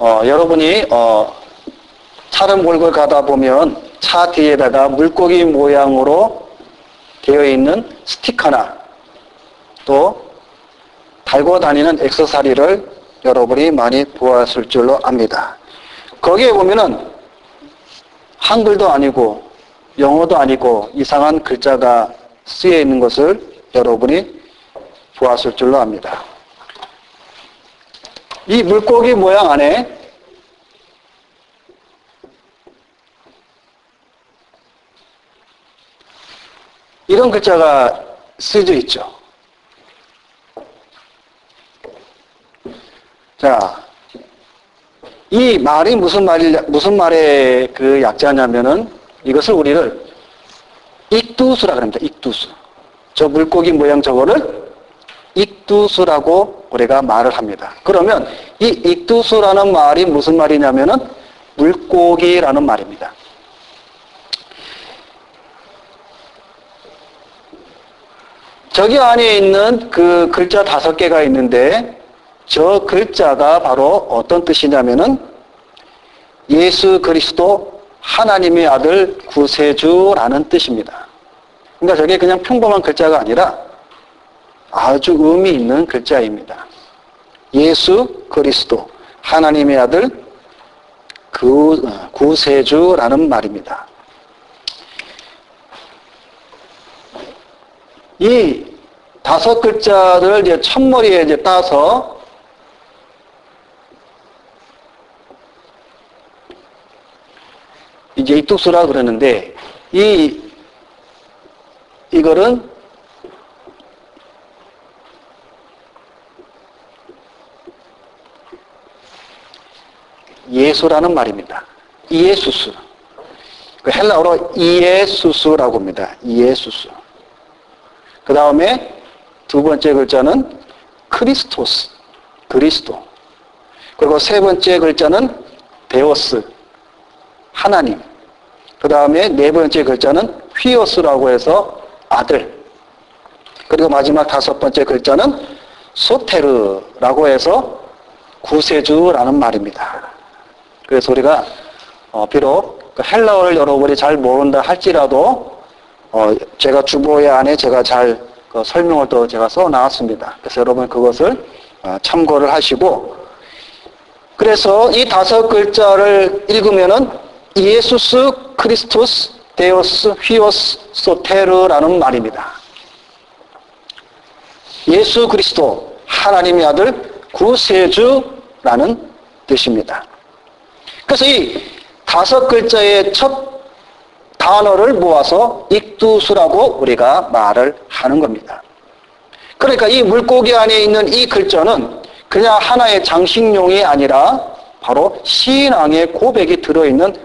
여러분이 차를 몰고 가다 보면 차 뒤에다가 물고기 모양으로 되어 있는 스티커나 또 달고 다니는 액세서리를 여러분이 많이 보았을 줄로 압니다. 거기에 보면은 한글도 아니고 영어도 아니고 이상한 글자가 쓰여 있는 것을 여러분이 보았을 줄로 압니다. 이 물고기 모양 안에 이런 글자가 쓰여져 있죠. 자, 이 말이 무슨 말의 그 약자냐면은 이것을 우리를 익두수라 그럽니다. 익두수. 저 물고기 모양 저거를 익두수라고 우리가 말을 합니다. 그러면 이 익두수라는 말이 무슨 말이냐면은 물고기라는 말입니다. 저기 안에 있는 그 글자 5개가 있는데 저 글자가 바로 어떤 뜻이냐면은 예수 그리스도 하나님의 아들 구세주라는 뜻입니다. 그러니까 저게 그냥 평범한 글자가 아니라 아주 의미 있는 글자입니다. 예수 그리스도 하나님의 아들 구세주라는 말입니다. 이 5글자를 이제 첫머리에 이제 따서 이제 익두수라 그러는데 이거는 예수라는 말입니다. 이에수스. 그 헬라어로 이에수스라고 합니다. 이에수스. 그 다음에 두 번째 글자는 크리스토스, 그리스도. 그리고 세 번째 글자는 데오스, 하나님. 그 다음에 네 번째 글자는 휘오스라고 해서 아들. 그리고 마지막 5번째 글자는 소테르라고 해서 구세주라는 말입니다. 그래서 우리가 비록 헬라어를 여러분이 잘 모른다 할지라도 제가 주보에 안에 제가 잘 설명을 또 제가 써 나왔습니다. 그래서 여러분 그것을 참고를 하시고, 그래서 이 5글자를 읽으면은 이에수스 크리스토스 데오스 휘오스 소테르라는 말입니다. 예수 그리스도 하나님의 아들 구세주라는 뜻입니다. 그래서 이 5글자의 첫 단어를 모아서 익두수라고 우리가 말을 하는 겁니다. 그러니까 이 물고기 안에 있는 이 글자는 그냥 하나의 장식용이 아니라 바로 신앙의 고백이 들어있는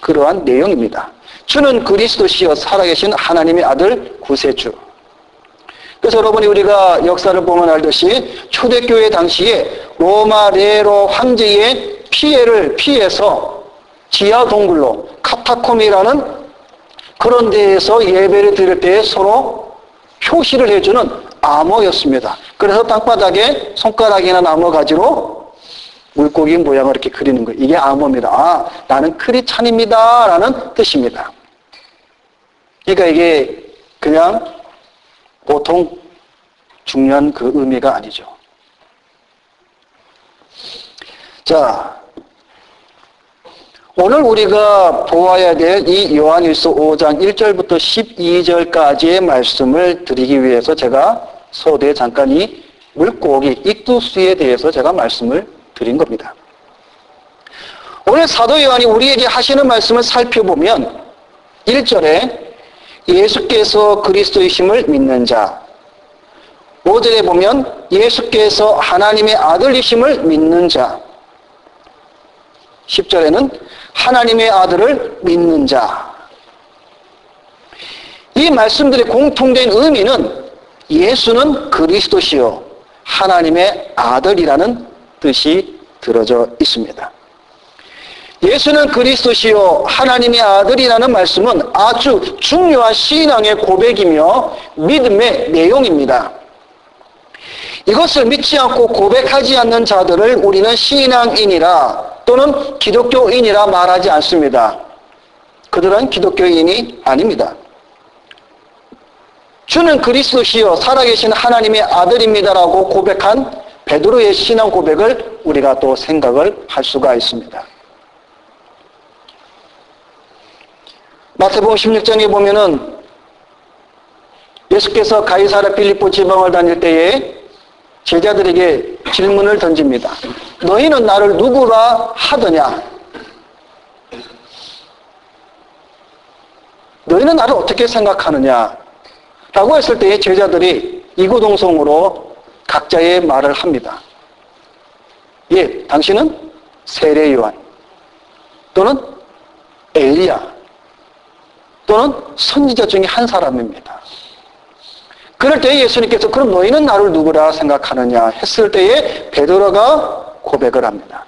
그러한 내용입니다. 주는 그리스도시여 살아계신 하나님의 아들 구세주. 그래서 여러분이 우리가 역사를 보면 알듯이 초대교회 당시에 로마 네로 황제의 피해를 피해서 지하 동굴로 카타콤이라는 그런 데에서 예배를 드릴 때 서로 표시를 해주는 암호였습니다. 그래서 땅바닥에 손가락이나 나무 가지로 물고기 모양을 이렇게 그리는 거예요. 이게 암호입니다. 아, 나는 크리스찬입니다 라는 뜻입니다. 그러니까 이게 그냥 보통 중요한 그 의미가 아니죠. 자, 오늘 우리가 보아야 될 이 요한일서 5장 1절부터 12절까지의 말씀을 드리기 위해서 제가 서두에 잠깐 이 물고기 익두수에 대해서 제가 말씀을 드린 겁니다. 오늘 사도 요한이 우리에게 하시는 말씀을 살펴보면 1절에 예수께서 그리스도이심을 믿는 자, 5절에 보면 예수께서 하나님의 아들이심을 믿는 자, 10절에는 하나님의 아들을 믿는 자. 이 말씀들의 공통된 의미는 예수는 그리스도시요 하나님의 아들이라는 뜻이 들어져 있습니다. 예수는 그리스도시요 하나님의 아들이라는 말씀은 아주 중요한 신앙의 고백이며 믿음의 내용입니다. 이것을 믿지 않고 고백하지 않는 자들을 우리는 신앙인이라 또는 기독교인이라 말하지 않습니다. 그들은 기독교인이 아닙니다. 주는 그리스도시요 살아계신 하나님의 아들입니다라고 고백한 베드로의 신앙 고백을 우리가 또 생각을 할 수가 있습니다. 마태복음 16장에 보면은 예수께서 가이사랴 빌립보 지방을 다닐 때에 제자들에게 질문을 던집니다. 너희는 나를 누구라 하더냐? 너희는 나를 어떻게 생각하느냐? 라고 했을 때에 제자들이 이구동성으로 각자의 말을 합니다. 예, 당신은 세례 요한 또는 엘리야 또는 선지자 중에 한 사람입니다. 그럴 때에 예수님께서 그럼 너희는 나를 누구라 생각하느냐 했을 때에 베드로가 고백을 합니다.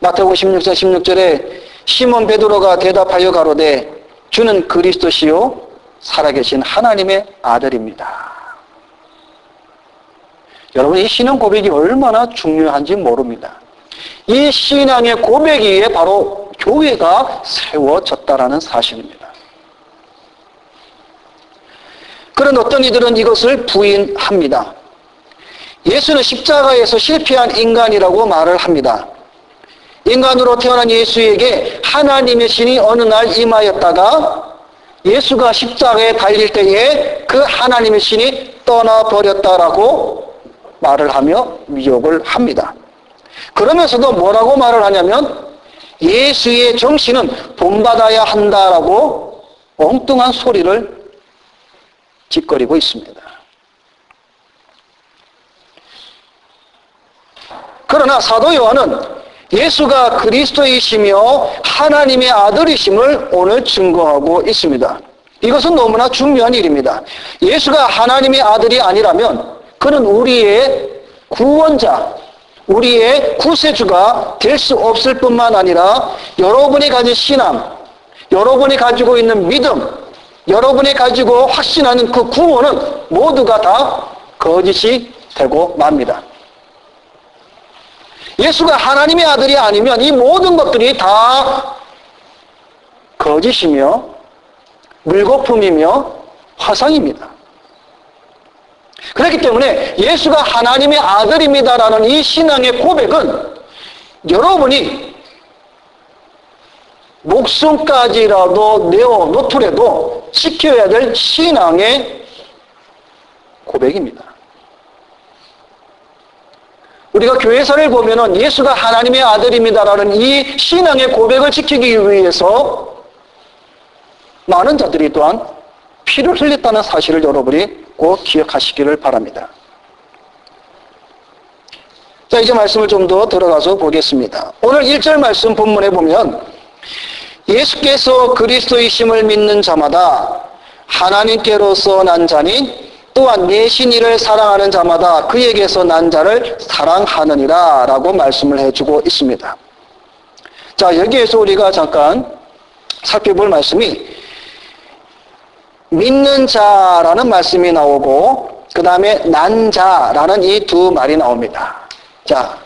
마태복음 16장 16절에 시몬 베드로가 대답하여 가로되 주는 그리스도시요 살아계신 하나님의 아들입니다. 여러분 이 신앙 고백이 얼마나 중요한지 모릅니다. 이 신앙의 고백 위에 바로 교회가 세워졌다라는 사실입니다. 그런 어떤 이들은 이것을 부인합니다. 예수는 십자가에서 실패한 인간이라고 말을 합니다. 인간으로 태어난 예수에게 하나님의 신이 어느 날 임하였다가 예수가 십자가에 달릴 때에 그 하나님의 신이 떠나버렸다라고 말을 하며 미혹을 합니다. 그러면서도 뭐라고 말을 하냐면 예수의 정신은 본받아야 한다라고 엉뚱한 소리를 짓거리고 있습니다. 그러나 사도 요한은 예수가 그리스도이시며 하나님의 아들이심을 오늘 증거하고 있습니다. 이것은 너무나 중요한 일입니다. 예수가 하나님의 아들이 아니라면 그는 우리의 구원자, 우리의 구세주가 될 수 없을 뿐만 아니라 여러분이 가진 신앙, 여러분이 가지고 있는 믿음, 여러분이 가지고 확신하는 그 구원은 모두가 다 거짓이 되고 맙니다. 예수가 하나님의 아들이 아니면 이 모든 것들이 다 거짓이며 물거품이며 화상입니다. 그렇기 때문에 예수가 하나님의 아들입니다라는 이 신앙의 고백은 여러분이 목숨까지라도 내어놓더라도 지켜야 될 신앙의 고백입니다. 우리가 교회사를 보면은 예수가 하나님의 아들입니다라는 이 신앙의 고백을 지키기 위해서 많은 자들이 또한 피를 흘렸다는 사실을 여러분이 꼭 기억하시기를 바랍니다. 자, 이제 말씀을 좀 더 들어가서 보겠습니다. 오늘 1절 말씀 본문에 보면 예수께서 그리스도이심을 믿는 자마다 하나님께로서 난 자니 또한 내신 이를 사랑하는 자마다 그에게서 난 자를 사랑하느니라 라고 말씀을 해주고 있습니다. 자, 여기에서 우리가 잠깐 살펴볼 말씀이 믿는 자라는 말씀이 나오고 그 다음에 난 자라는 이 두 말이 나옵니다. 자,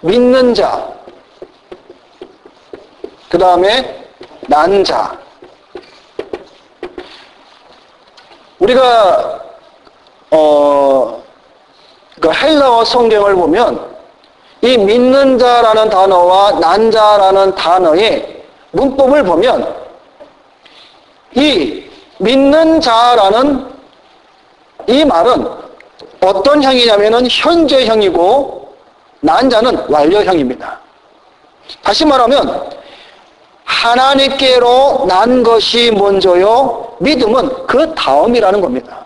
믿는 자, 그 다음에 난 자. 우리가 그 헬라어 성경을 보면 이 믿는 자라는 단어와 난 자라는 단어의 문법을 보면 이 믿는 자라는 이 말은 어떤 형이냐면은 현재형이고 난 자는 완료형입니다. 다시 말하면 하나님께로 난 것이 먼저요, 믿음은 그 다음이라는 겁니다.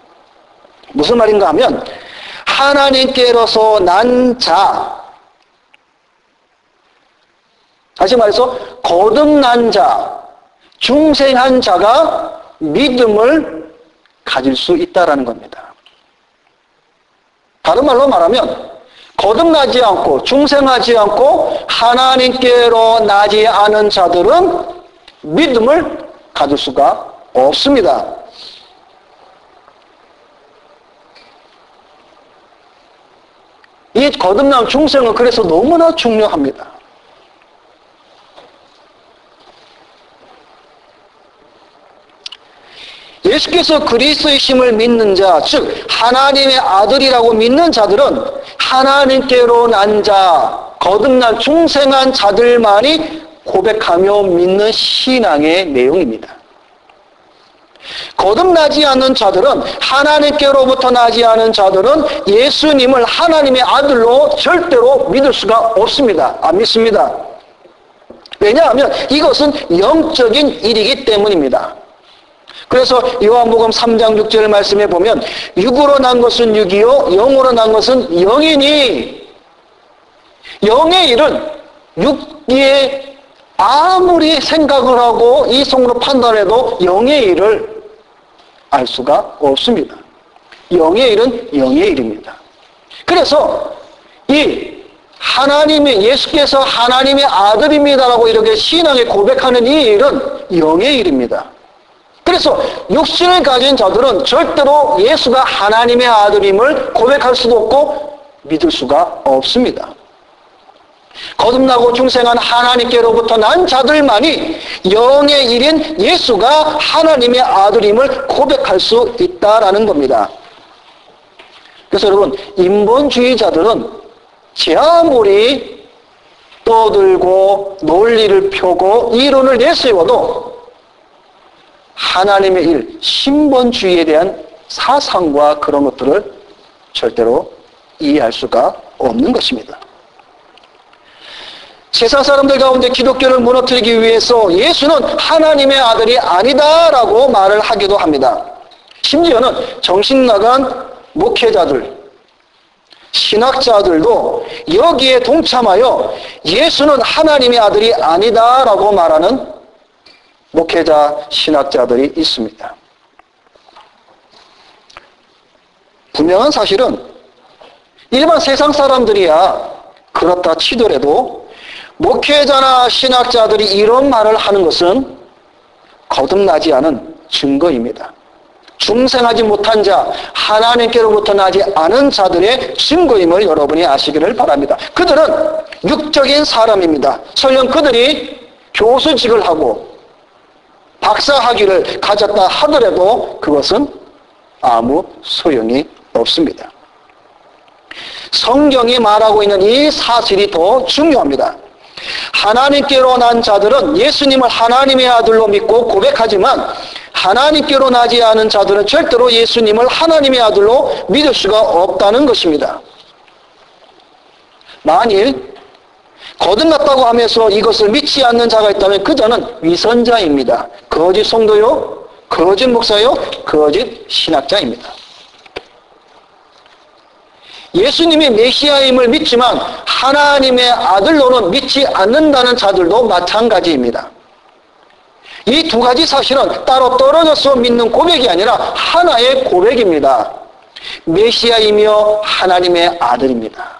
무슨 말인가 하면 하나님께로서 난 자, 다시 말해서 거듭난 자, 중생한 자가 믿음을 가질 수 있다라는 겁니다. 다른 말로 말하면 거듭나지 않고 중생하지 않고 하나님께로 나지 않은 자들은 믿음을 가질 수가 없습니다. 이 이 거듭난 중생은 그래서 너무나 중요합니다. 예수께서 그리스도이심을 믿는 자, 즉 하나님의 아들이라고 믿는 자들은 하나님께로 난 자, 거듭난 중생한 자들만이 고백하며 믿는 신앙의 내용입니다. 거듭나지 않는 자들은, 하나님께로부터 나지 않은 자들은 예수님을 하나님의 아들로 절대로 믿을 수가 없습니다. 안 믿습니다. 왜냐하면 이것은 영적인 일이기 때문입니다. 그래서 요한복음 3장 6절 말씀에 보면 육으로 난 것은 육이요 영으로 난 것은 영이니, 영의 일은 육기에 아무리 생각을 하고 이성으로 판단해도 영의 일을 알 수가 없습니다. 영의 일은 영의 일입니다. 그래서 이 하나님의, 예수께서 하나님의 아들입니다라고 이렇게 신앙에 고백하는 이 일은 영의 일입니다. 그래서 육신을 가진 자들은 절대로 예수가 하나님의 아들임을 고백할 수도 없고 믿을 수가 없습니다. 거듭나고 중생한 하나님께로부터 난 자들만이 영의 일인 예수가 하나님의 아들임을 고백할 수 있다라는 겁니다. 그래서 여러분, 인본주의자들은 제 아무리 떠들고 논리를 펴고 이론을 내세워도 하나님의 일, 신본주의에 대한 사상과 그런 것들을 절대로 이해할 수가 없는 것입니다. 세상 사람들 가운데 기독교를 무너뜨리기 위해서 예수는 하나님의 아들이 아니다라고 말을 하기도 합니다. 심지어는 정신나간 목회자들, 신학자들도 여기에 동참하여 예수는 하나님의 아들이 아니다라고 말하는 목회자, 신학자들이 있습니다. 분명한 사실은 일반 세상 사람들이야 그렇다 치더라도 목회자나 신학자들이 이런 말을 하는 것은 거듭나지 않은 증거입니다. 중생하지 못한 자, 하나님께로부터 나지 않은 자들의 증거임을 여러분이 아시기를 바랍니다. 그들은 육적인 사람입니다. 설령 그들이 교수직을 하고 박사학위를 가졌다 하더라도 그것은 아무 소용이 없습니다. 성경이 말하고 있는 이 사실이 더 중요합니다. 하나님께로 난 자들은 예수님을 하나님의 아들로 믿고 고백하지만 하나님께로 나지 않은 자들은 절대로 예수님을 하나님의 아들로 믿을 수가 없다는 것입니다. 만일 거듭났다고 하면서 이것을 믿지 않는 자가 있다면 그 자는 위선자입니다. 거짓 성도요, 거짓 목사요, 거짓 신학자입니다. 예수님이 메시아임을 믿지만 하나님의 아들로는 믿지 않는다는 자들도 마찬가지입니다. 이 두 가지 사실은 따로 떨어져서 믿는 고백이 아니라 하나의 고백입니다. 메시아이며 하나님의 아들입니다.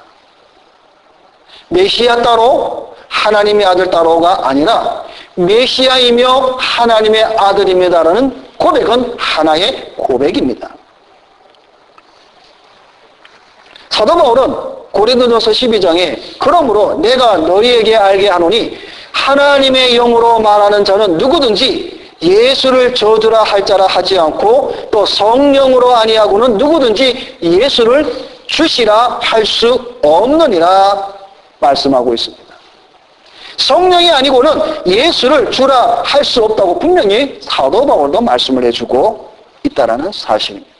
메시아 따로 하나님의 아들 따로가 아니라 메시아이며 하나님의 아들입니다라는 고백은 하나의 고백입니다. 사도 바울은 고린도전서 12장에 그러므로 내가 너희에게 알게 하노니 하나님의 영으로 말하는 자는 누구든지 예수를 저주라 할 자라 하지 않고 또 성령으로 아니하고는 누구든지 예수를 주시라 할 수 없느니라 말씀하고 있습니다. 성령이 아니고는 예수를 주라 할 수 없다고 분명히 사도 바울도 말씀을 해주고 있다는 사실입니다.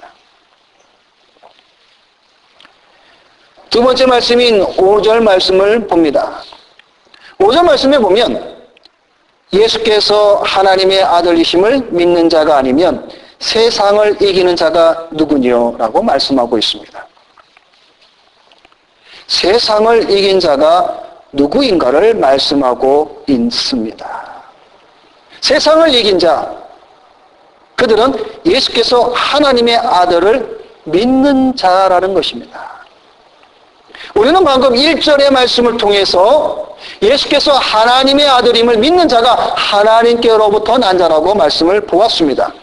두 번째 말씀인 5절 말씀을 봅니다. 5절 말씀에 보면 예수께서 하나님의 아들이심을 믿는 자가 아니면 세상을 이기는 자가 누구니요? 라고 말씀하고 있습니다. 세상을 이긴 자가 누구인가를 말씀하고 있습니다. 세상을 이긴 자, 그들은 예수께서 하나님의 아들을 믿는 자라는 것입니다. 우리는 방금 1절의 말씀을 통해서 예수께서 하나님의 아들임을 믿는 자가 하나님께로부터 난 자라고 말씀을 보았습니다.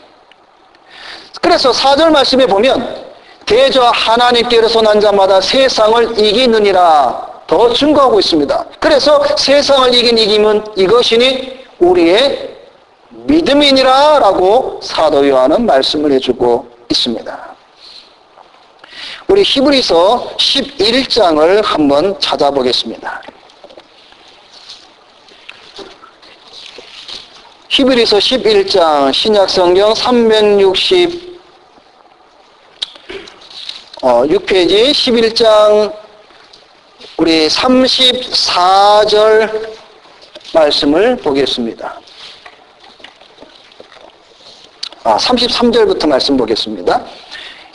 그래서 4절 말씀에 보면 대저 하나님께로서 난 자마다 세상을 이기느니라 더 증거하고 있습니다. 그래서 세상을 이김은 이것이니 우리의 믿음이니라 라고 사도 요한은 말씀을 해주고 있습니다. 우리 히브리서 11장을 한번 찾아보겠습니다. 히브리서 11장 신약성경 366페이지 11장 우리 34절 말씀을 보겠습니다. 33절부터 말씀 보겠습니다.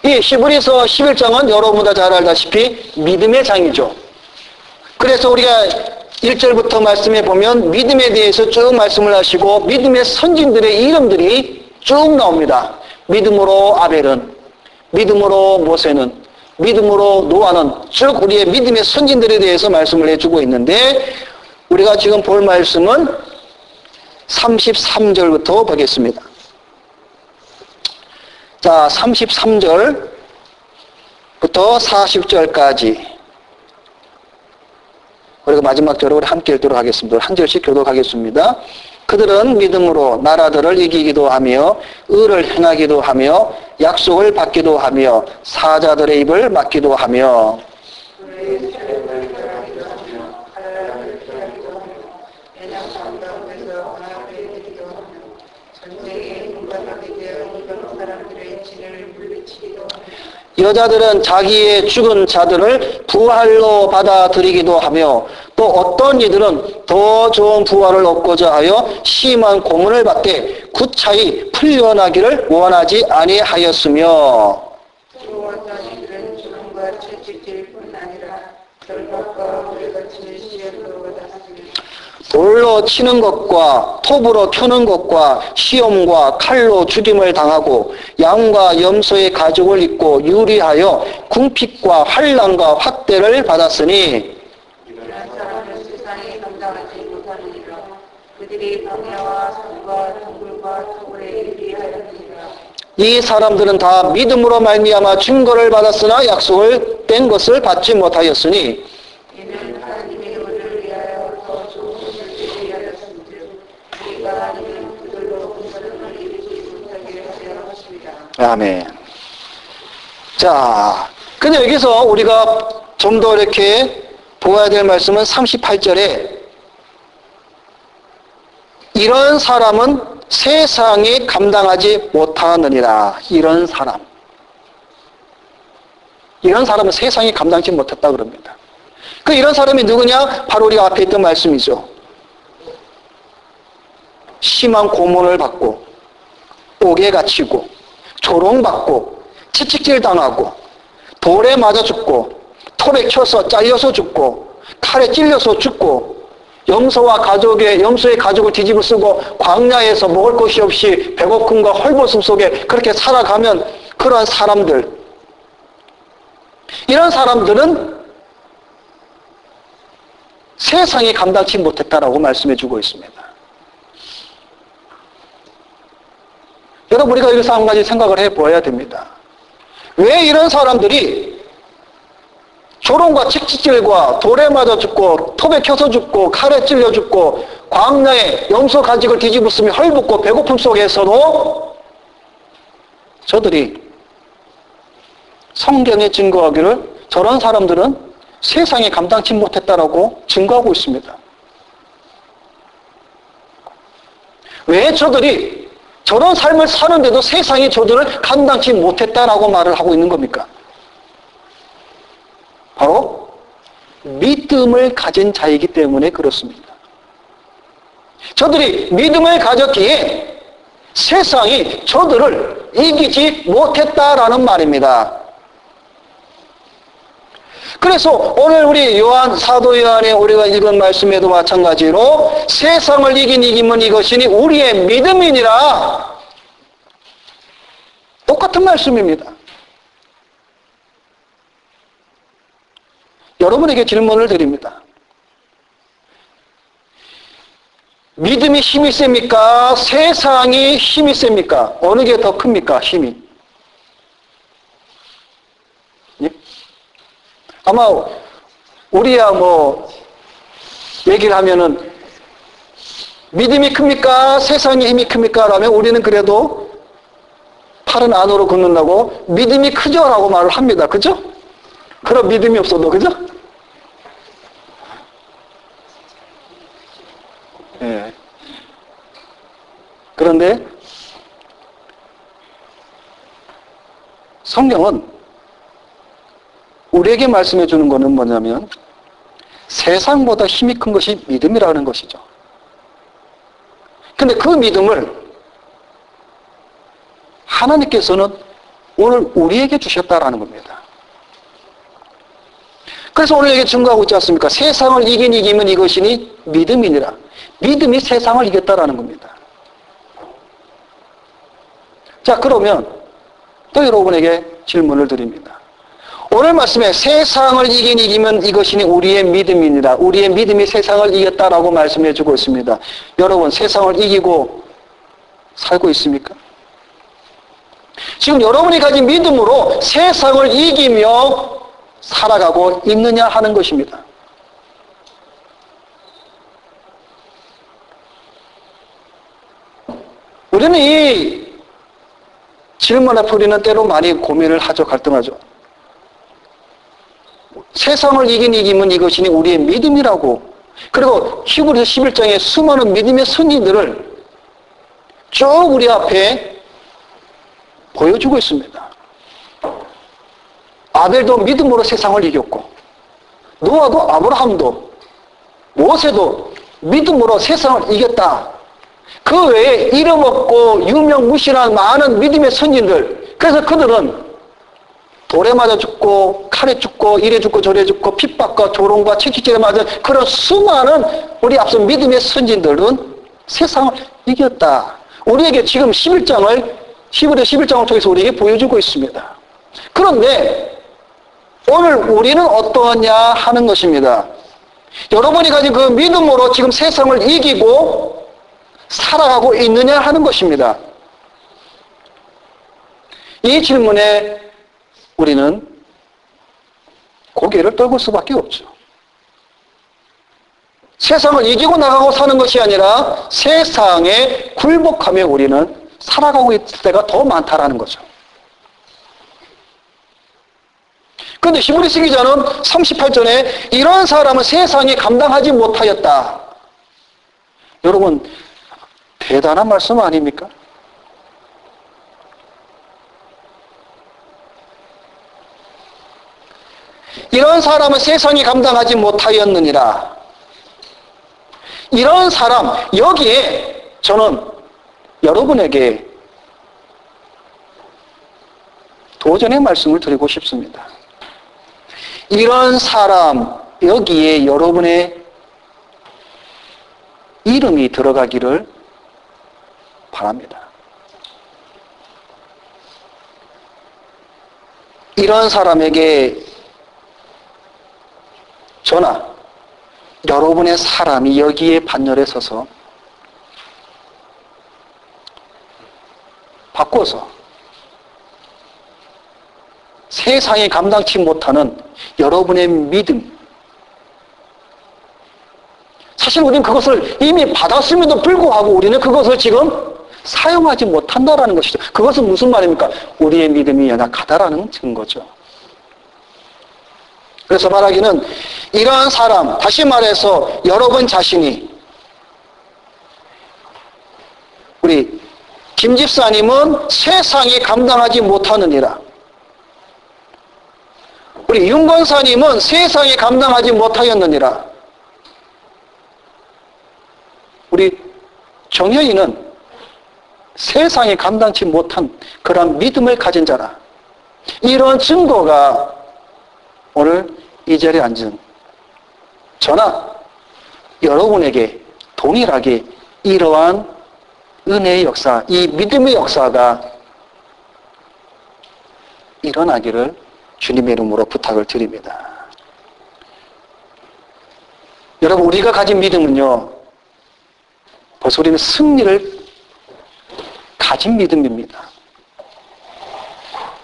이 히브리서 11장은 여러분도 잘 알다시피 믿음의 장이죠. 그래서 우리가 1절부터 말씀해 보면 믿음에 대해서 쭉 말씀을 하시고 믿음의 선진들의 이름들이 쭉 나옵니다. 믿음으로 아벨은, 믿음으로 모세는, 믿음으로 노아는 쭉 우리의 믿음의 선진들에 대해서 말씀을 해주고 있는데 우리가 지금 볼 말씀은 33절부터 보겠습니다. 자, 33절부터 40절까지 우리가 마지막 절을 함께 읽도록 하겠습니다. 한 절씩 교독하겠습니다. 그들은 믿음으로 나라들을 이기기도 하며 의를 행하기도 하며 약속을 받기도 하며 사자들의 입을 막기도 하며 여자들은 자기의 죽은 자들을 부활로 받아들이기도 하며 또 어떤 이들은 더 좋은 부활을 얻고자 하여 심한 고문을 받되 구차히 풀려나기를 원하지 아니하였으며 돌로 치는 것과 톱으로 켜는 것과 시험과 칼로 죽임을 당하고 양과 염소의 가죽을 입고 유리하여 궁핍과 환난과 학대를 받았으니 이 사람들은 다 믿음으로 말미암아 증거를 받았으나 약속을 된 것을 받지 못하였으니 아멘. 자, 근데 여기서 우리가 좀 더 이렇게 보아야 될 말씀은 38절에 이런 사람은 세상이 감당하지 못하느니라. 이런 사람은 세상이 감당치 못했다 그럽니다. 그 이런 사람이 누구냐? 바로 우리가 앞에 있던 말씀이죠. 심한 고문을 받고 옥에 갇히고 조롱받고 채찍질 당하고 돌에 맞아 죽고 톱에 쳐서 잘려서 죽고 칼에 찔려서 죽고 염소의 가죽을 뒤집어 쓰고 광야에서 먹을 것이 없이 배고픔과 헐벗음 속에 그렇게 살아가면 그러한 사람들, 이런 사람들은 세상이 감당치 못했다라고 말씀해 주고 있습니다. 여러분, 우리가 여기서 한 가지 생각을 해보아야 됩니다. 왜 이런 사람들이 조롱과 채찍질과 돌에 맞아 죽고 톱에 켜서 죽고 칼에 찔려 죽고 광야에 염소 가죽을 뒤집었으며 헐벗고 배고픔 속에서도 저들이 성경에 증거하기를 저런 사람들은 세상에 감당치 못했다라고 증거하고 있습니다. 왜 저들이 저런 삶을 사는데도 세상이 저들을 감당치 못했다라고 말을 하고 있는 겁니까? 바로 믿음을 가진 자이기 때문에 그렇습니다. 저들이 믿음을 가졌기에 세상이 저들을 이기지 못했다라는 말입니다. 그래서 오늘 우리 사도 요한의 우리가 읽은 말씀에도 마찬가지로 세상을 이김은 이것이니 우리의 믿음이니라. 똑같은 말씀입니다. 여러분에게 질문을 드립니다. 믿음이 힘이 셉니까? 세상이 힘이 셉니까? 어느 게 더 큽니까? 힘이. 아마 우리야 뭐 얘기를 하면은 믿음이 큽니까? 세상의 힘이 큽니까? 라면 우리는 그래도 팔은 안으로 걷는다고 믿음이 크죠? 라고 말을 합니다. 그죠? 그럼 믿음이 없어도, 그죠? 예. 그런데 성경은 우리에게 말씀해 주는 것은 뭐냐면 세상보다 힘이 큰 것이 믿음이라는 것이죠. 근데 그 믿음을 하나님께서는 오늘 우리에게 주셨다라는 겁니다. 그래서 오늘 여기 증거하고 있지 않습니까? 세상을 이기면 이것이니 믿음이니라. 믿음이 세상을 이겼다라는 겁니다. 자, 그러면 또 여러분에게 질문을 드립니다. 오늘 말씀에 세상을 이기면 이것이니 우리의 믿음이니라. 우리의 믿음이 세상을 이겼다라고 말씀해 주고 있습니다. 여러분, 세상을 이기고 살고 있습니까? 지금 여러분이 가진 믿음으로 세상을 이기며 살아가고 있느냐 하는 것입니다. 우리는 이 질문 앞에 우리는 때로 많이 고민을 하죠. 갈등하죠. 세상을 이기면 이것이니 우리의 믿음이라고. 그리고 히브리서 11장에 수많은 믿음의 선진들을 쭉 우리 앞에 보여주고 있습니다. 아벨도 믿음으로 세상을 이겼고, 노아도 아브라함도 모세도 믿음으로 세상을 이겼다. 그 외에 이름 없고 유명무실한 많은 믿음의 선진들, 그래서 그들은 돌에 맞아 죽고 칼에 죽고 이래 죽고 저래 죽고 핍박과 조롱과 채찍질에 맞은 그런 수많은 우리 앞선 믿음의 선진들은 세상을 이겼다. 우리에게 지금 11장을 히브리 11장을 통해서 우리에게 보여주고 있습니다. 그런데 오늘 우리는 어떠하냐 하는 것입니다. 여러분이 가진 그 믿음으로 지금 세상을 이기고 살아가고 있느냐 하는 것입니다. 이 질문에 우리는 고개를 떨굴 수밖에 없죠. 세상을 이기고 나가고 사는 것이 아니라 세상에 굴복하며 우리는 살아가고 있을 때가 더 많다라는 거죠. 그런데 히브리서 기자는 38절에 이런 사람은 세상이 감당하지 못하였다. 여러분, 대단한 말씀 아닙니까? 이런 사람은 세상이 감당하지 못하였느니라. 이런 사람, 여기에 저는 여러분에게 도전의 말씀을 드리고 싶습니다. 이런 사람, 여기에 여러분의 이름이 들어가기를 바랍니다. 이런 사람에게 저나 여러분의 사람이 여기에 반열에 서서 바꿔서 세상이 감당치 못하는 여러분의 믿음, 사실 우리는 그것을 이미 받았음에도 불구하고 우리는 그것을 지금 사용하지 못한다라는 것이죠. 그것은 무슨 말입니까? 우리의 믿음이 연약하다라는 증거죠. 그래서 말하기는 이러한 사람, 다시 말해서 여러분 자신이, 우리 김 집사님은 세상이 감당하지 못하느니라. 우리 윤 권사님은 세상이 감당하지 못하였느니라. 우리 정현이는 세상이 감당치 못한 그런 믿음을 가진 자라. 이런 증거가 오늘 이 자리에 앉은 저나 여러분에게 동일하게 이러한 은혜의 역사, 이 믿음의 역사가 일어나기를 주님의 이름으로 부탁을 드립니다. 여러분, 우리가 가진 믿음은요, 벌써 우리는 승리를 가진 믿음입니다.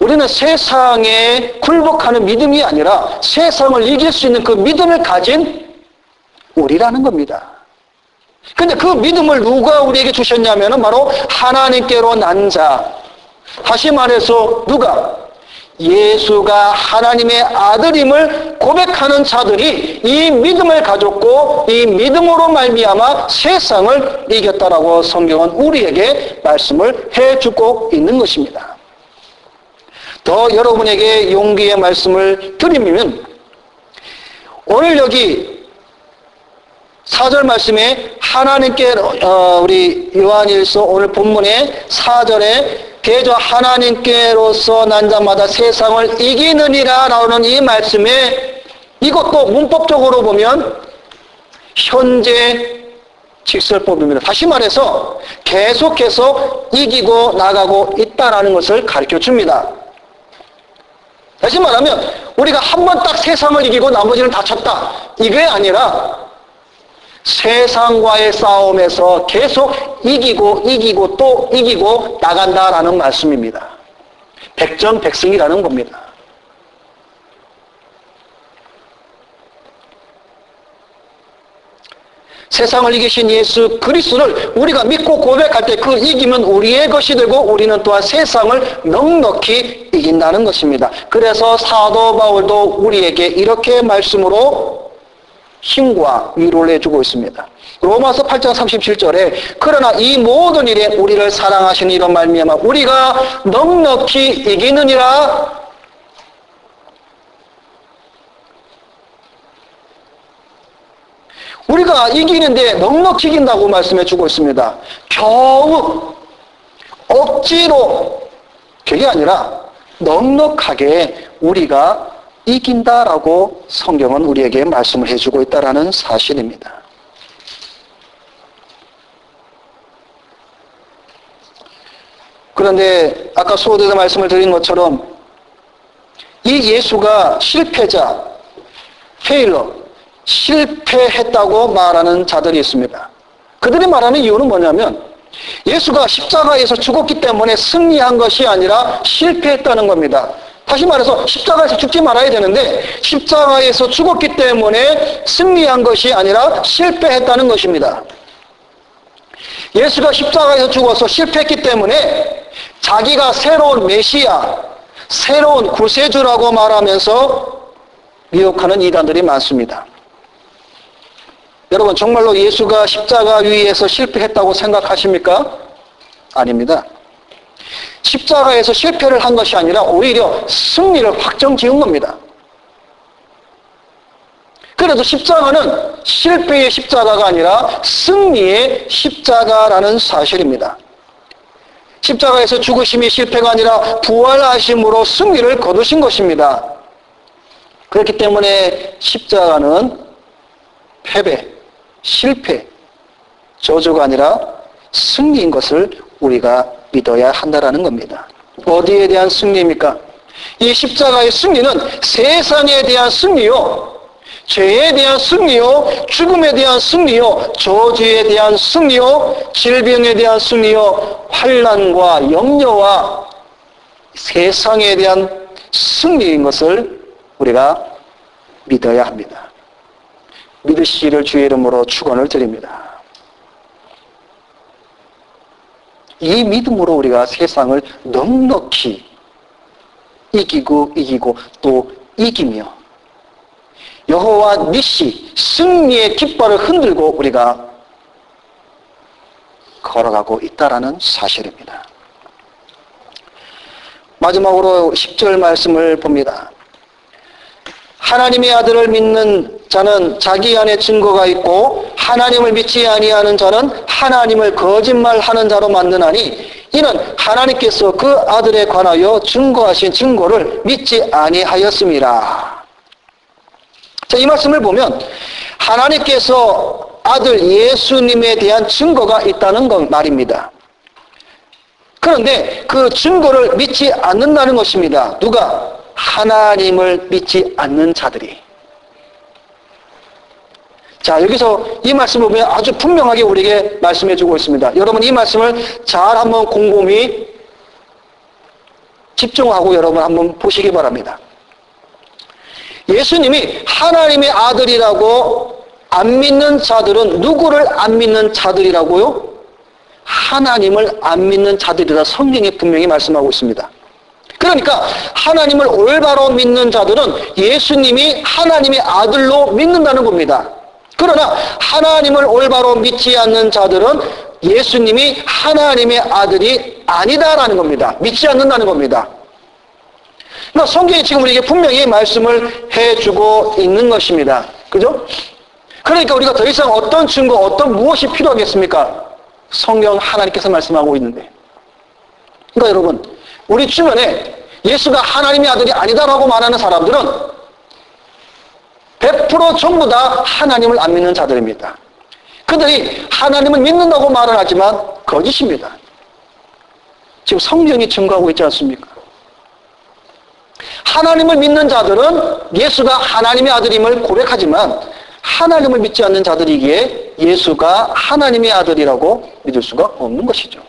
우리는 세상에 굴복하는 믿음이 아니라 세상을 이길 수 있는 그 믿음을 가진 우리라는 겁니다. 근데 그 믿음을 누가 우리에게 주셨냐면 바로 하나님께로 난 자. 다시 말해서 누가? 예수가 하나님의 아들임을 고백하는 자들이 이 믿음을 가졌고 이 믿음으로 말미암아 세상을 이겼다라고 성경은 우리에게 말씀을 해주고 있는 것입니다. 더 여러분에게 용기의 말씀을 드리면 오늘 여기 4절 말씀에 하나님께 우리 요한일서 오늘 본문의 4절에 대저 하나님께로서 난 자마다 세상을 이기느니라 나오는 이 말씀에 이것도 문법적으로 보면 현재 직설법입니다. 다시 말해서 계속해서 이기고 나가고 있다는 것을 가르쳐 줍니다. 다시 말하면 우리가 한 번 딱 세상을 이기고 나머지는 다 쳤다. 이게 아니라 세상과의 싸움에서 계속 이기고 또 이기고 나간다라는 말씀입니다. 백전백승이라는 겁니다. 세상을 이기신 예수 그리스도를 우리가 믿고 고백할 때 그 이기면 우리의 것이 되고 우리는 또한 세상을 넉넉히 이긴다는 것입니다. 그래서 사도 바울도 우리에게 이렇게 말씀으로 힘과 위로를 해주고 있습니다. 로마서 8장 37절에 그러나 이 모든 일에 우리를 사랑하시는 이런 말미암아 우리가 넉넉히 이기느니라. 우리가 이기는데 넉넉히 이긴다고 말씀해 주고 있습니다. 겨우 억지로 그게 아니라 넉넉하게 우리가 이긴다라고 성경은 우리에게 말씀을 해주고 있다는 사실입니다. 그런데 아까 소도에서 말씀을 드린 것처럼 이 예수가 실패자, 페일러, 실패했다고 말하는 자들이 있습니다. 그들이 말하는 이유는 뭐냐면 예수가 십자가에서 죽었기 때문에 승리한 것이 아니라 실패했다는 겁니다. 다시 말해서 십자가에서 죽지 말아야 되는데 십자가에서 죽었기 때문에 승리한 것이 아니라 실패했다는 것입니다. 예수가 십자가에서 죽어서 실패했기 때문에 자기가 새로운 메시아, 새로운 구세주라고 말하면서 미혹하는 이단들이 많습니다. 여러분 정말로 예수가 십자가 위에서 실패했다고 생각하십니까? 아닙니다. 십자가에서 실패를 한 것이 아니라 오히려 승리를 확정 지은 겁니다. 그래도 십자가는 실패의 십자가가 아니라 승리의 십자가라는 사실입니다. 십자가에서 죽으심이 실패가 아니라 부활하심으로 승리를 거두신 것입니다. 그렇기 때문에 십자가는 패배, 실패, 저주가 아니라 승리인 것을 우리가 믿어야 한다는 겁니다. 어디에 대한 승리입니까? 이 십자가의 승리는 세상에 대한 승리요, 죄에 대한 승리요, 죽음에 대한 승리요, 저주에 대한 승리요, 질병에 대한 승리요, 환난과 염려와 세상에 대한 승리인 것을 우리가 믿어야 합니다. 믿으시기를 주의 이름으로 축원을 드립니다. 이 믿음으로 우리가 세상을 넉넉히 이기고 또 이기며 여호와 니시 승리의 깃발을 흔들고 우리가 걸어가고 있다라는 사실입니다. 마지막으로 10절 말씀을 봅니다. 하나님의 아들을 믿는 자는 자기 안에 증거가 있고 하나님을 믿지 아니하는 자는 하나님을 거짓말하는 자로 만드나니 이는 하나님께서 그 아들에 관하여 증거하신 증거를 믿지 아니하였음이라. 자, 이 말씀을 보면 하나님께서 아들 예수님에 대한 증거가 있다는 말입니다. 그런데 그 증거를 믿지 않는다는 것입니다. 누가? 하나님을 믿지 않는 자들이. 자, 여기서 이 말씀을 보면 아주 분명하게 우리에게 말씀해 주고 있습니다. 여러분 이 말씀을 잘 한번 곰곰이 집중하고 여러분 한번 보시기 바랍니다. 예수님이 하나님의 아들이라고 안 믿는 자들은 누구를 안 믿는 자들이라고요? 하나님을 안 믿는 자들이라 성경에 분명히 말씀하고 있습니다. 그러니까 하나님을 올바로 믿는 자들은 예수님이 하나님의 아들로 믿는다는 겁니다. 그러나 하나님을 올바로 믿지 않는 자들은 예수님이 하나님의 아들이 아니다라는 겁니다. 믿지 않는다는 겁니다. 그러니까 성경이 지금 우리에게 분명히 말씀을 해주고 있는 것입니다. 그죠? 그러니까 우리가 더 이상 어떤 증거, 어떤 무엇이 필요하겠습니까? 성경 하나님께서 말씀하고 있는데. 그러니까 여러분, 우리 주변에 예수가 하나님의 아들이 아니다라고 말하는 사람들은 100% 전부 다 하나님을 안 믿는 자들입니다. 그들이 하나님을 믿는다고 말은 하지만 거짓입니다. 지금 성경이 증거하고 있지 않습니까? 하나님을 믿는 자들은 예수가 하나님의 아들임을 고백하지만 하나님을 믿지 않는 자들이기에 예수가 하나님의 아들이라고 믿을 수가 없는 것이죠.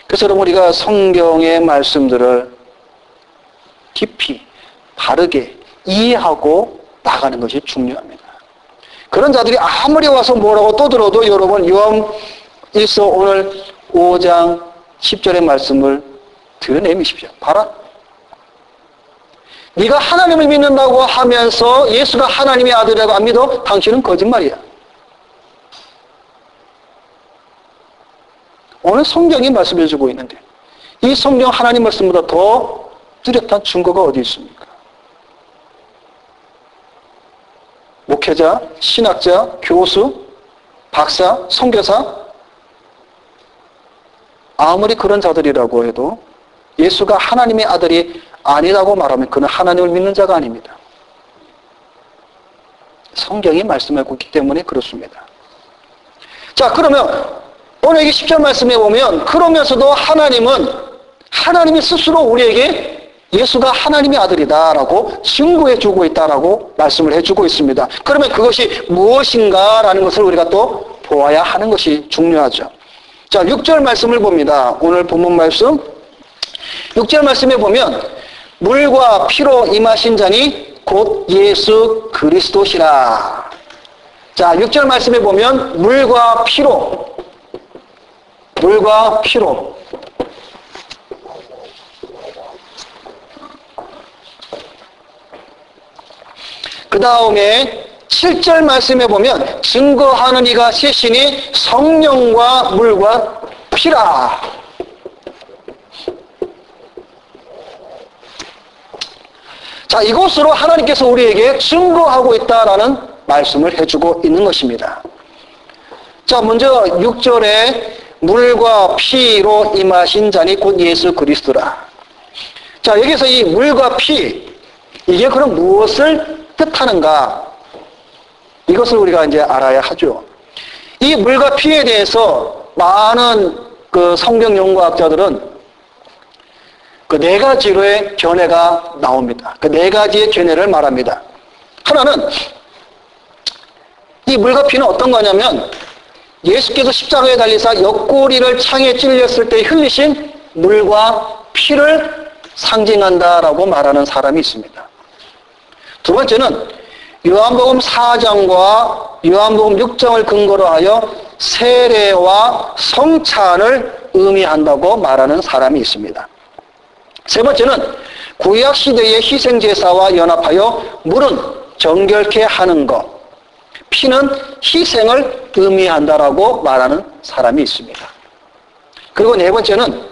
그래서 여러분 우리가 성경의 말씀들을 깊이 바르게 이해하고 나가는 것이 중요합니다. 그런 자들이 아무리 와서 뭐라고 떠들어도 여러분 요한일서 오늘 5장 10절의 말씀을 들여내미십시오. 봐라. 네가 하나님을 믿는다고 하면서 예수가 하나님의 아들이라고 안 믿어? 당신은 거짓말이야. 오늘 성경이 말씀해 주고 있는데 이 성경 하나님 말씀보다 더 뚜렷한 증거가 어디 있습니까? 목회자, 신학자, 교수, 박사, 선교사 아무리 그런 자들이라고 해도 예수가 하나님의 아들이 아니라고 말하면 그는 하나님을 믿는 자가 아닙니다. 성경이 말씀하고 있기 때문에 그렇습니다. 자, 그러면 오늘 이 10절 말씀에 보면 그러면서도 하나님이 스스로 우리에게 예수가 하나님의 아들이다라고 증거해주고 있다라고 말씀을 해주고 있습니다. 그러면 그것이 무엇인가라는 것을 우리가 또 보아야 하는 것이 중요하죠. 자, 6절 말씀을 봅니다. 오늘 본문 말씀 6절 말씀에 보면 물과 피로 임하신 자니 곧 예수 그리스도시라. 자, 6절 말씀에 보면 물과 피로 그 다음에 7절 말씀에 보면 증거하는 이가 셋이니 성령과 물과 피라. 자, 이것으로 하나님께서 우리에게 증거하고 있다라는 말씀을 해주고 있는 것입니다. 자, 먼저 6절에 물과 피로 임하신 자니 곧 예수 그리스도라. 자, 여기서 이 물과 피, 이게 그럼 무엇을 뜻하는가? 이것을 우리가 이제 알아야 하죠. 이 물과 피에 대해서 많은 그 성경 연구학자들은 그 네 가지로의 견해가 나옵니다. 그 네 가지의 견해를 말합니다. 하나는 이 물과 피는 어떤 거냐면 예수께서 십자가에 달리사 옆구리를 창에 찔렸을 때 흘리신 물과 피를 상징한다라고 말하는 사람이 있습니다. 두 번째는 요한복음 4장과 요한복음 6장을 근거로 하여 세례와 성찬을 의미한다고 말하는 사람이 있습니다. 세 번째는 구약 시대의 희생제사와 연합하여 물은 정결케 하는 것, 피는 희생을 의미한다라고 말하는 사람이 있습니다. 그리고 네 번째는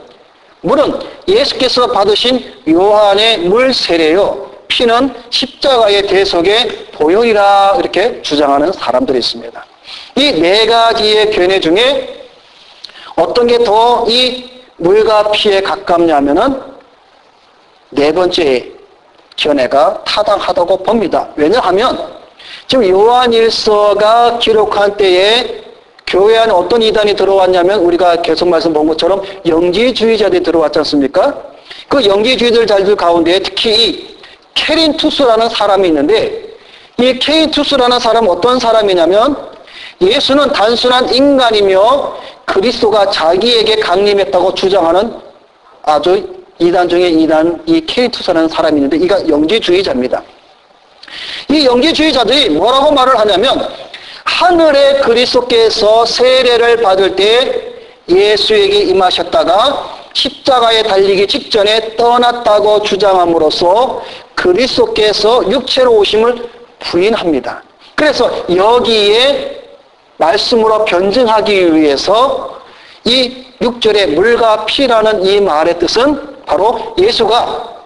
물은 예수께서 받으신 요한의 물 세례요, 피는 십자가의 대속의 보혈이라 이렇게 주장하는 사람들이 있습니다. 이 네 가지의 견해 중에 어떤 게 더 이 물과 피에 가깝냐면은 네 번째 견해가 타당하다고 봅니다. 왜냐하면 지금 요한일서가 기록한 때에 교회 안에 어떤 이단이 들어왔냐면 우리가 계속 말씀 본 것처럼 영지주의자들이 들어왔지 않습니까? 그 영지주의자들 가운데 특히 이 케린투스라는 사람이 있는데 이 케린투스라는 사람은 어떤 사람이냐면 예수는 단순한 인간이며 그리스도가 자기에게 강림했다고 주장하는 아주 이단 중에 이단, 이 케이투스라는 사람이 있는데 이가 영지주의자입니다. 이 영지주의자들이 뭐라고 말을 하냐면 하늘의 그리스도께서 세례를 받을 때 예수에게 임하셨다가 십자가에 달리기 직전에 떠났다고 주장함으로써 그리스도께서 육체로 오심을 부인합니다. 그래서 여기에 말씀으로 변증하기 위해서 이 6절의 물과 피라는 이 말의 뜻은 바로 예수가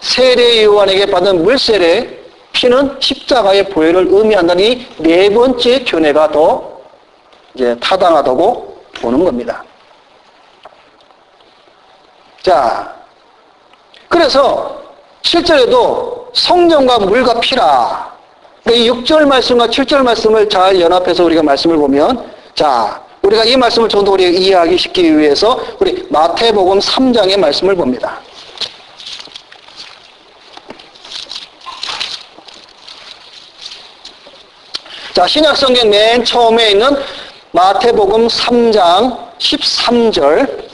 세례 요한에게 받은 물세례, 피는 십자가의 보혈을 의미한다는 이 네 번째 견해가 더 이제 타당하다고 보는 겁니다. 자, 그래서 7절에도 성령과 물과 피라. 이 6절 말씀과 7절 말씀을 잘 연합해서 우리가 말씀을 보면, 자, 우리가 이 말씀을 좀 더 우리가 이해하기 쉽기 위해서 우리 마태복음 3장의 말씀을 봅니다. 자, 신약성경 맨 처음에 있는 마태복음 3장 13절.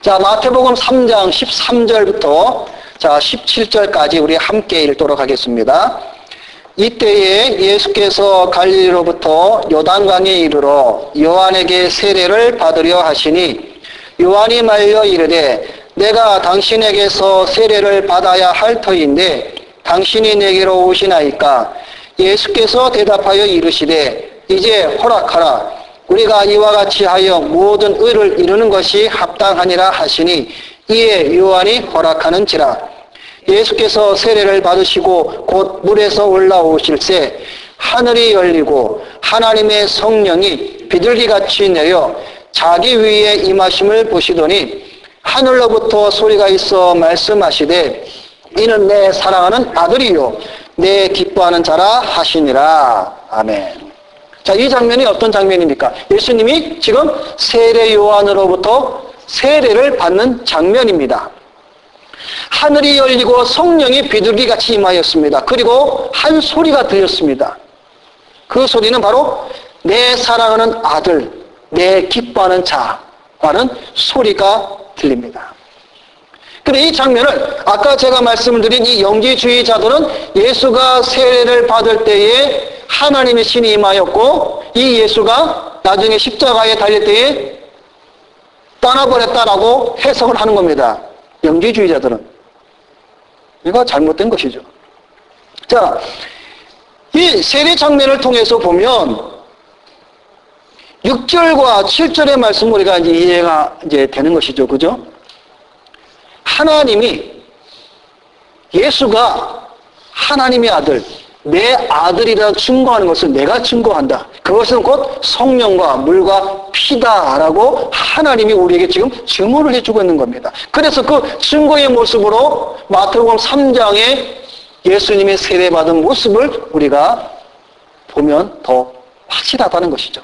자, 마태복음 3장 13절부터 자, 17절까지 우리 함께 읽도록 하겠습니다. 이때에 예수께서 갈릴리로부터 요단강에 이르러 요한에게 세례를 받으려 하시니 요한이 말려 이르되 내가 당신에게서 세례를 받아야 할 터인데 당신이 내게로 오시나이까? 예수께서 대답하여 이르시되 이제 허락하라. 우리가 이와 같이 하여 모든 의를 이루는 것이 합당하니라 하시니 이에 요한이 허락하는지라. 예수께서 세례를 받으시고 곧 물에서 올라오실새 하늘이 열리고 하나님의 성령이 비둘기같이 내려 자기 위에 임하심을 보시더니 하늘로부터 소리가 있어 말씀하시되 이는 내 사랑하는 아들이요 내 기뻐하는 자라 하시니라. 아멘. 자, 이 장면이 어떤 장면입니까? 예수님이 지금 세례 요한으로부터 세례를 받는 장면입니다. 하늘이 열리고 성령이 비둘기같이 임하였습니다. 그리고 한 소리가 들렸습니다. 그 소리는 바로 내 사랑하는 아들, 내 기뻐하는 자라는 소리가 들립니다. 그런데 이 장면을 아까 제가 말씀을 드린 이 영지주의자들은 예수가 세례를 받을 때에 하나님의 신이 임하였고 이 예수가 나중에 십자가에 달릴 때에 떠나버렸다라고 해석을 하는 겁니다. 영지주의자들은. 이거 잘못된 것이죠. 자, 이 세례 장면을 통해서 보면 6절과 7절의 말씀 우리가 이제 이해가 이제 되는 것이죠. 그죠? 하나님이 예수가 하나님의 아들, 내 아들이라 증거하는 것을 내가 증거한다. 그것은 곧 성령과 물과 피다라고 하나님이 우리에게 지금 증언을 해주고 있는 겁니다. 그래서 그 증거의 모습으로 마태복음 3장에 예수님의 세례받은 모습을 우리가 보면 더 확실하다는 것이죠.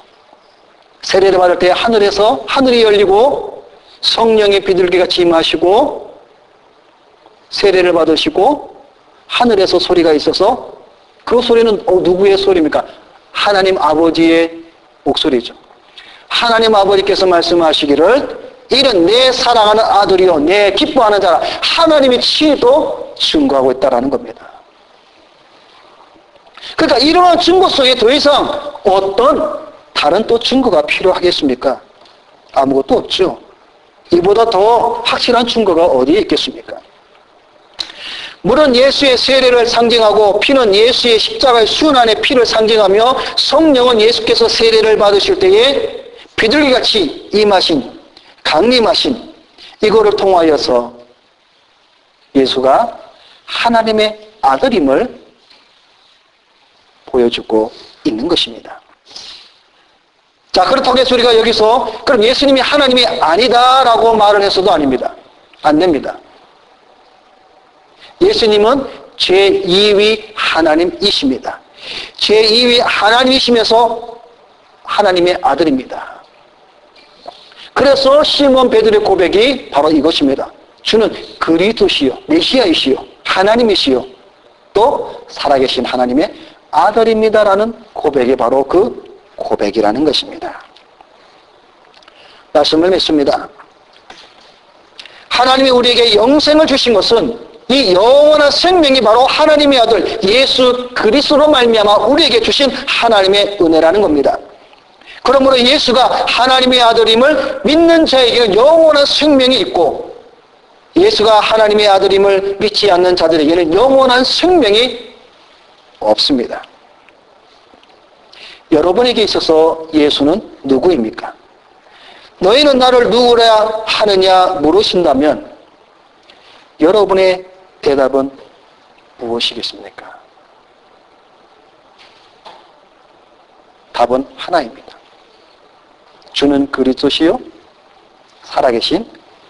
세례를 받을 때 하늘에서 하늘이 열리고 성령의 비둘기같이 임하시고 세례를 받으시고 하늘에서 소리가 있어서 그 소리는 누구의 소리입니까? 하나님 아버지의 목소리죠. 하나님 아버지께서 말씀하시기를 이는 내 사랑하는 아들이요 내 기뻐하는 자라. 하나님이 친히도 증거하고 있다는 겁니다. 그러니까 이러한 증거 속에 더 이상 어떤 다른 또 증거가 필요하겠습니까? 아무것도 없죠. 이보다 더 확실한 증거가 어디에 있겠습니까? 물은 예수의 세례를 상징하고 피는 예수의 십자가의 순환의 피를 상징하며 성령은 예수께서 세례를 받으실 때에 비둘기같이 임하신 강림하신 이거를 통하여서 예수가 하나님의 아들임을 보여주고 있는 것입니다. 자, 그렇다고 해서 우리가 여기서 그럼 예수님이 하나님이 아니다라고 말을 해서도 아닙니다. 안 됩니다. 예수님은 제2위 하나님이십니다. 제2위 하나님이시면서 하나님의 아들입니다. 그래서 시몬 베드로의 고백이 바로 이것입니다. 주는 그리스도시요 메시아이시요 하나님이시요 또 살아계신 하나님의 아들입니다라는 고백이 바로 그 고백이라는 것입니다. 말씀을 맺습니다. 하나님이 우리에게 영생을 주신 것은 이 영원한 생명이 바로 하나님의 아들 예수 그리스도로 말미암아 우리에게 주신 하나님의 은혜라는 겁니다. 그러므로 예수가 하나님의 아들임을 믿는 자에게는 영원한 생명이 있고, 예수가 하나님의 아들임을 믿지 않는 자들에게는 영원한 생명이 없습니다. 여러분에게 있어서 예수는 누구입니까? 너희는 나를 누구라 하느냐 물으신다면 여러분의 대답은 무엇이겠습니까? 답은 하나입니다. 주는 그리스도시요 살아계신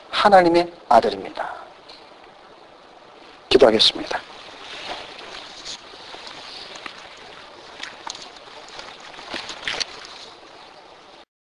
하나님의 아들입니다. 기도하겠습니다.